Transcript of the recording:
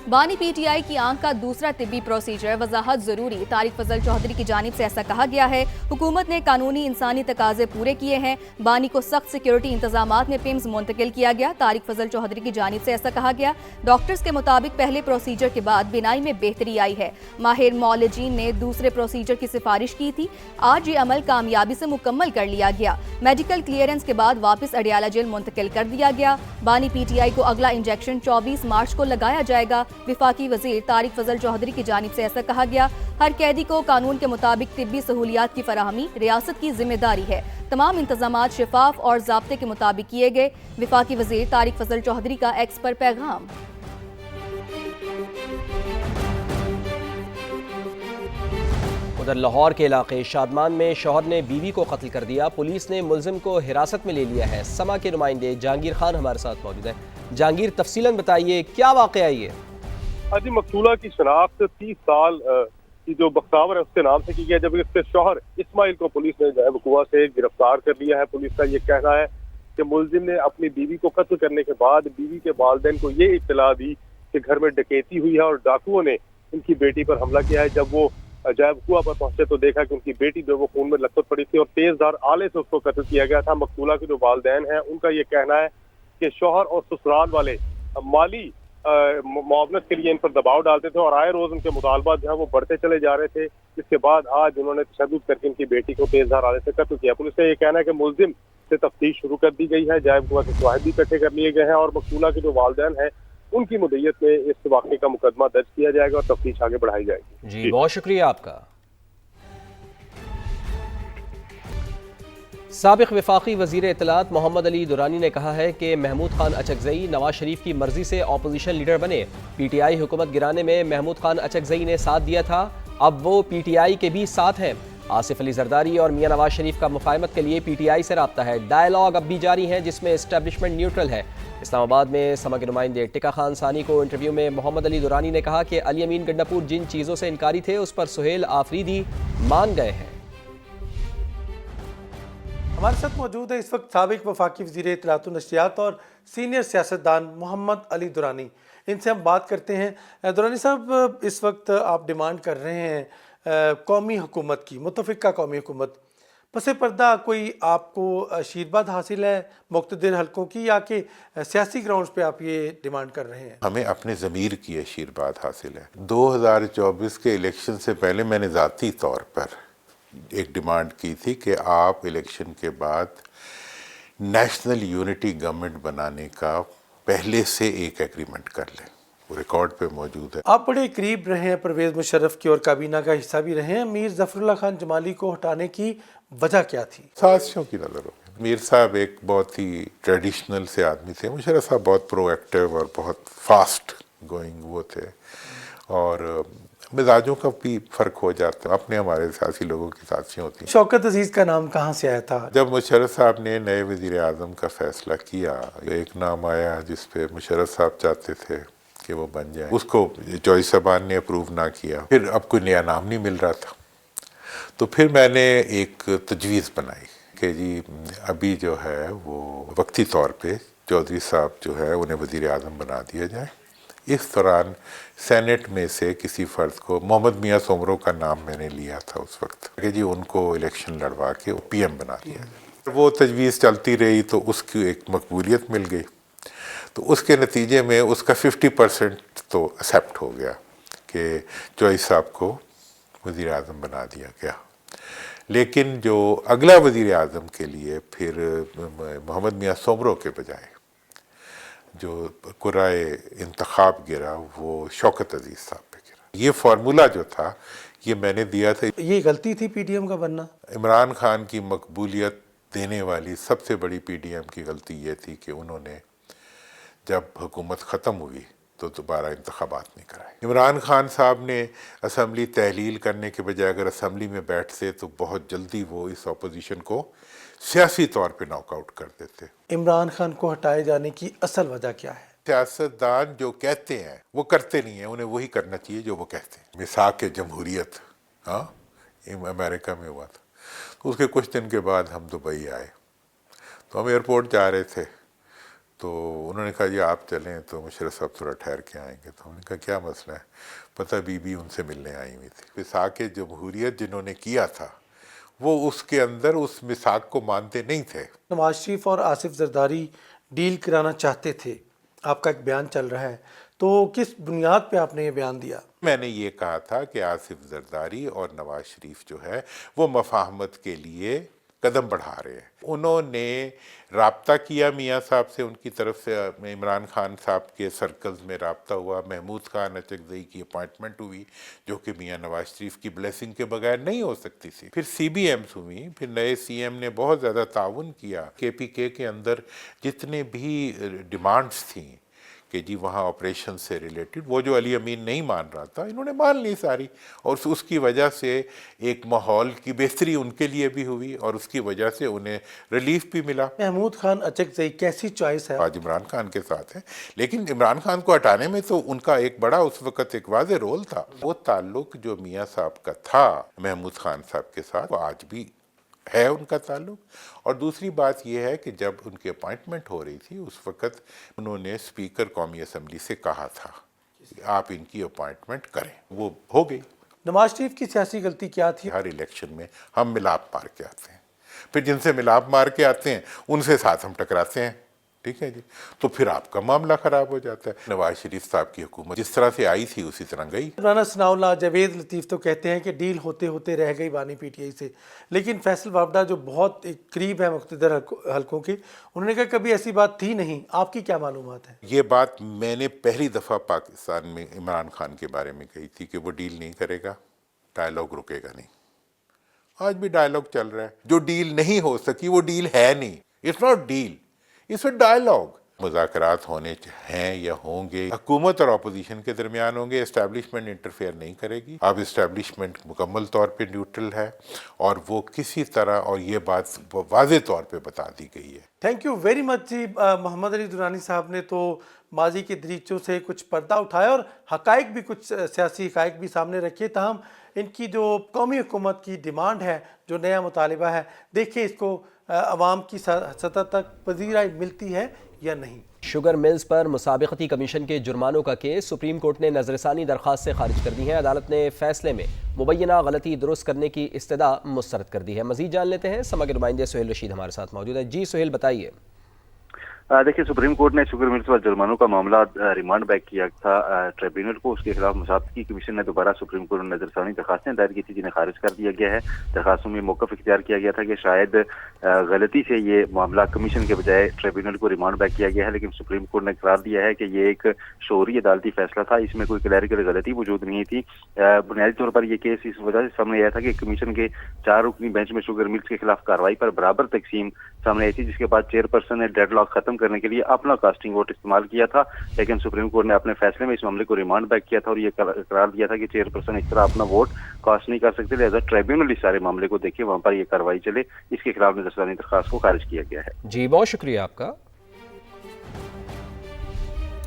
बानी पीटीआई की आंख का दूसरा तिब्बी प्रोसीजर वजाहत जरूरी। तारिक फजल चौधरी की जानिब से ऐसा कहा गया है। हुकूमत ने कानूनी इंसानी तकाजे पूरे किए हैं। बानी को सख्त सिक्योरिटी इंतजामात में पिम्स मुंतकिल किया गया। तारिक फजल चौधरी की जानिब से ऐसा कहा गया। डॉक्टर्स के मुताबिक पहले प्रोसीजर के बाद बिनाई में बेहतरी आई है। माहिर मौलजीन ने दूसरे प्रोसीजर की सिफारिश की थी। आज ये अमल कामयाबी से मुकम्मल कर लिया गया। मेडिकल क्लियरेंस के बाद वापस अडियाला जेल मुंतकिल कर दिया गया। बानी पीटीआई को अगला इंजेक्शन 24 मार्च को लगाया जाएगा। विफाकी वजीर तारिक फजल चौधरी की जानिब से ऐसा कहा गया। हर कैदी को कानून के मुताबिक तिब्बी सहूलियात की फराहमी रियासत की जिम्मेदारी है। तमाम इंतजामात शफाफ और ज़ाब्ते के मुताबिक किए गए। विफाकी वजीर तारिक फजल चौधरी का एक्स पर पैगाम। उधर लाहौर के इलाके शादमान में शौहर ने बीवी को कत्ल कर दिया। पुलिस ने मुलजिम को हिरासत में ले लिया है। समा के नुमाइंदे जहांगीर खान हमारे साथ मौजूद हैं। जहांगीर, तफसीलन बताइए क्या वाक़या है ये? हाजी, मकतूला की शनाख्त 30 साल की जो बख्तावर है उसके नाम से की गई, जब इसके शौहर इस्माइल को पुलिस ने बकुआ से गिरफ्तार कर लिया है। पुलिस का ये कहना है कि मुलजिम ने अपनी बीवी को कत्ल करने के बाद बीवी के वालिदैन को ये इत्तला दी कि घर में डकैती हुई है और डाकुओं ने उनकी बेटी पर हमला किया है। जब वो जैब कुआं पर पहुंचे तो देखा कि उनकी बेटी जो वो खून में लथपथ पड़ी थी और तेजधार आले से उसको कत्ल किया गया था। मकतूला के जो वालिदैन हैं उनका ये कहना है कि शौहर और ससुराल वाले माली मुआवनत के लिए इन पर दबाव डालते थे और आए रोज उनके मुतालबात जो है वो बढ़ते चले जा रहे थे। इसके बाद आज उन्होंने तशद्दुद करके इनकी बेटी को तेजधार आले से कत्ल किया। पुलिस का ये कहना है कि मुलजिम से तफ्तीश शुरू कर दी गई है। जैब कुआं के शवाहिद भी इकट्ठे कर लिए गए हैं और मकतूला के जो वालिदैन हैं उनकी मुद्दत में इस वाक़े का मुकदमा दर्ज किया जाएगा और तफ्तीश आगे बढ़ाई जाएगी। जी, बहुत शुक्रिया आपका। साबिक़ वफाकी वज़ीर इत्तलात मोहम्मद अली दुरानी ने कहा है कि महमूद खान अचकज़ई नवाज शरीफ की मर्जी से अपोजिशन लीडर बने। पीटीआई हुकूमत गिराने में महमूद खान अचकज़ई ने साथ दिया था, अब वो पीटीआई के भी साथ हैं। आसिफ अली जरदारी और मियां नवाज शरीफ का मुफाहमत के लिए पीटीआई से रब्ता है। डायलॉग अब भी जारी है जिसमें इस्टेब्लिशमेंट न्यूट्रल है। इस्लामाबाद में समा के नुमाइंदे टिका खान सानी को इंटरव्यू में मोहम्मद अली दुरानी ने कहा कि अली अमीन गंडापुर जिन चीज़ों से इनकारी थे उस पर सुहेल आफरीदी मान गए हैं। हमारे साथ मौजूद है इस वक्त साबिक़ वफाकी वज़ीर इत्तलात व नशरियात और सीनियर सियासतदान मोहम्मद अली दुरानी। इनसे हम बात करते हैं। दुरानी साहब, इस वक्त आप डिमांड कर रहे हैं कौमी हुकूमत की, मुतफ़िक़ा कौमी हुकूमत, पसे पर्दा कोई आपको आशीर्वाद हासिल है मुक़्तदिर हलकों की, या कि सियासी ग्राउंड्स पे आप ये डिमांड कर रहे हैं? हमें अपने ज़मीर की आशीर्वाद हासिल है। 2024 के इलेक्शन से पहले मैंने ज़ाती तौर पर एक डिमांड की थी कि आप इलेक्शन के बाद नेशनल यूनिटी गवर्नमेंट बनाने का पहले से एक एग्रीमेंट कर लें। वो रिकॉर्ड पे मौजूद है। आप बड़े करीब रहे हैं परवेज़ मुशर्रफ की और काबीना का हिस्सा भी रहे हैं। मीर ज़फ़रुल्लाह खान जमाली को हटाने की वजह क्या थी? साजिशों की नज़र हो। मीर साहब एक बहुत ही ट्रेडिशनल से आदमी थे। मुशर्रफ साहब बहुत प्रोएक्टिव और बहुत फास्ट गोइंग वो थे, और मिजाजों का भी फ़र्क हो जाता है। अपने हमारे सियासी लोगों की साजिशें होती हैं। शौकत अजीज़ का नाम कहाँ से आया था? जब मुशर्रफ साहब ने नए वज़ीर आज़म का फ़ैसला किया, एक नाम आया जिस पे मुशर्रफ साहब चाहते थे कि वो बन जाए, उसको चॉइस सबान ने अप्रूव ना किया। फिर अब कोई नया नाम नहीं मिल रहा था, तो फिर मैंने एक तजवीज़ बनाई कि जी अभी जो है वो वक्ती तौर पे चौधरी साहब जो है उन्हें वज़ीर आज़म बना दिया जाए। इस दौरान सेनेट में से किसी फ़र्द को, मोहम्मद मियाँ सोमरो का नाम मैंने लिया था उस वक्त, कि जी उनको इलेक्शन लड़वा के पीएम बना दिया जाए। वो तजवीज़ चलती रही तो उसकी एक मकबूलियत मिल गई, तो उसके नतीजे में उसका 50% तो एक्सेप्ट हो गया कि चॉइस साहब को वज़ीर आज़म बना दिया गया। लेकिन जो अगला वज़ीर आज़म के लिए फिर मोहम्मद मियाँ सोमरो के बजाय जो कुराए इंतखाब गिरा वो शौकत अजीज़ साहब पे गिरा। ये फार्मूला जो था ये मैंने दिया था। ये गलती थी पीडीएम का बनना? इमरान खान की मकबूलियत देने वाली सबसे बड़ी पीडीएम की गलती ये थी कि उन्होंने जब हुकूमत ख़त्म हुई तो दोबारा इंतखाबात नहीं कराए। इमरान खान साहब ने असम्बली तहलील करने के बजाय अगर असम्बली में बैठते तो बहुत जल्दी वो इस अपोजिशन को सियासी तौर पे नॉकआउट कर देते। इमरान खान को हटाए जाने की असल वजह क्या है? सियासतदान जो कहते हैं वो करते नहीं हैं, उन्हें वही करना चाहिए जो वो कहते हैं। मिसाक जमहूरियत अमेरिका में हुआ था, तो उसके कुछ दिन के बाद हम दुबई आए, तो हम एयरपोर्ट जा रहे थे تو انہوں نے کہا جی آپ چلیں، تو مشرف صاحب تھوڑا ٹھہر کے آئیں گے. تو انہوں نے کہا کیا مسئلہ ہے؟ پتہ بی بی ان سے ملنے آئی ہوئی تھی. میثاق جمہوریت جنہوں نے کیا تھا وہ اس کے اندر اس میثاق کو مانتے نہیں تھے. نواز شریف اور آصف زرداری ڈیل کرانا چاہتے تھے، آپ کا ایک بیان چل رہا ہے، تو کس بنیاد پہ آپ نے یہ بیان دیا؟ میں نے یہ کہا تھا کہ آصف زرداری اور نواز شریف جو ہے وہ مفاہمت کے لیے قدم بڑھا رہے ہیں. انہوں نے رابطہ کیا میاں صاحب سے، ان کی طرف سے عمران خان صاحب کے سرکلز میں رابطہ ہوا، محمود خان اچکزئی کی اپائنٹمنٹ ہوئی جو کہ میاں نواز شریف کی بلیسنگ کے بغیر نہیں ہو سکتی تھی. پھر سی بی ایمز ہوئی، پھر نئے سی ایم نے بہت زیادہ تعاون کیا. کے پی کے اندر جتنے بھی ڈیمانڈز تھیں کہ جی وہاں آپریشن سے ریلیٹڈ، وہ جو علی امین نہیں مان رہا تھا انہوں نے مان لی ساری، اور اس کی وجہ سے ایک ماحول کی بہتری ان کے لیے بھی ہوئی اور اس کی وجہ سے انہیں ریلیف بھی ملا. محمود خان اچکزئی کیسی چوائس ہے؟ آج عمران خان کے ساتھ ہے، لیکن عمران خان کو ہٹانے میں تو ان کا ایک بڑا اس وقت ایک واضح رول تھا. وہ تعلق جو میاں صاحب کا تھا محمود خان صاحب کے ساتھ وہ آج بھی ہے ان کا تعلق. اور دوسری بات یہ ہے کہ جب ان کی اپائنٹمنٹ ہو رہی تھی اس وقت انہوں نے اسپیکر قومی اسمبلی سے کہا تھا کہ آپ ان کی اپائنٹمنٹ کریں، وہ ہو گئی. نواز شریف کی سیاسی غلطی کیا تھی؟ ہر الیکشن میں ہم ملاپ مار کے آتے ہیں، پھر جن سے ملاپ مار کے آتے ہیں ان سے ساتھ ہم ٹکراتے ہیں، ٹھیک ہے جی، تو پھر آپ کا معاملہ خراب ہو جاتا ہے. نواز شریف صاحب کی حکومت جس طرح سے آئی تھی اسی طرح گئی. رانا ثناء اللہ، جاوید لطیف تو کہتے ہیں کہ ڈیل ہوتے ہوتے رہ گئی بانی پی ٹی آئی سے، لیکن فیصل وابڈہ جو بہت ایک قریب ہے مقتدر حلقوں کے، انہوں نے کہا کبھی ایسی بات تھی نہیں. آپ کی کیا معلومات ہے؟ یہ بات میں نے پہلی دفعہ پاکستان میں عمران خان کے بارے میں کہی تھی کہ وہ ڈیل نہیں کرے گا، ڈائلاگ رکے گا نہیں. آج بھی ڈائلاگ چل رہا ہے. جو ڈیل نہیں ہو سکی وہ ڈیل ہے نہیں. It's not deal, it's a dialogue. مذاکرات ہونے ہیں یا ہوں گے، حکومت اور اپوزیشن کے درمیان ہوں گے. اسٹیبلشمنٹ انٹرفیئر نہیں کرے گی. اب اسٹیبلشمنٹ مکمل طور پہ نیوٹرل ہے اور وہ کسی طرح، اور یہ بات واضح طور پہ بتا دی گئی ہے. تھینک یو ویری مچ جی. محمد علی درانی صاحب نے تو ماضی کے دریچوں سے کچھ پردہ اٹھایا اور حقائق بھی، کچھ سیاسی حقائق بھی سامنے رکھے. تاہم ان کی جو قومی حکومت کی ڈیمانڈ ہے، جو نیا مطالبہ ہے، دیکھیں اس کو عوام کی سطح تک پذیرائی ملتی ہے یا نہیں. شوگر ملز پر مسابقتی کمیشن کے جرمانوں کا کیس سپریم کورٹ نے نظر ثانی درخواست سے خارج کر دی ہے. عدالت نے فیصلے میں مبینہ غلطی درست کرنے کی استدعا مسترد کر دی ہے. مزید جان لیتے ہیں، سما کے نمائندے سہیل رشید ہمارے ساتھ موجود ہے. جی سہیل، بتائیے. دیکھیے، سپریم کورٹ نے شوگر ملز پر جرمانوں کا معاملہ ریمانڈ بیک کیا تھا ٹریبیونل کو. اس کے خلاف مسابقتی کمیشن نے دوبارہ سپریم کورٹ میں نظر ثانی درخواستیں دائر کی تھی جنہیں خارج کر دیا گیا ہے. درخواستوں میں موقف اختیار کیا گیا تھا کہ شاید غلطی سے یہ معاملہ کمیشن کے بجائے ٹریبیونل کو ریمانڈ بیک کیا گیا ہے، لیکن سپریم کورٹ نے قرار دیا ہے کہ یہ ایک شعوری عدالتی فیصلہ تھا، اس میں کوئی کلیریکل غلطی موجود نہیں تھی. بنیادی طور پر یہ کیس اس وجہ سے سامنے آیا تھا کہ کمیشن کے 4 رکنی بینچ میں شوگر ملز کے خلاف کارروائی پر برابر تقسیم سامنے آئی تھی، جس کے بعد چیئرپرسن نے ڈیڈ لاک ختم کرنے کے لیے اپنا کاسٹنگ ووٹ استعمال کیا تھا. لیکن سپریم کورٹ نے اپنے فیصلے میں اس معاملے کو ریمانڈ بیک کیا تھا اور یہ قرار دیا تھا کہ چیئرپرسن اس طرح اپنا ووٹ کاسٹ نہیں کر سکتے، لہذا ٹریبیونل اس سارے معاملے کو دیکھے، وہاں پر یہ کارروائی چلے. اس کے خلاف نظر ثانی درخواست کو خارج کیا گیا ہے. جی، بہت شکریہ آپ کا.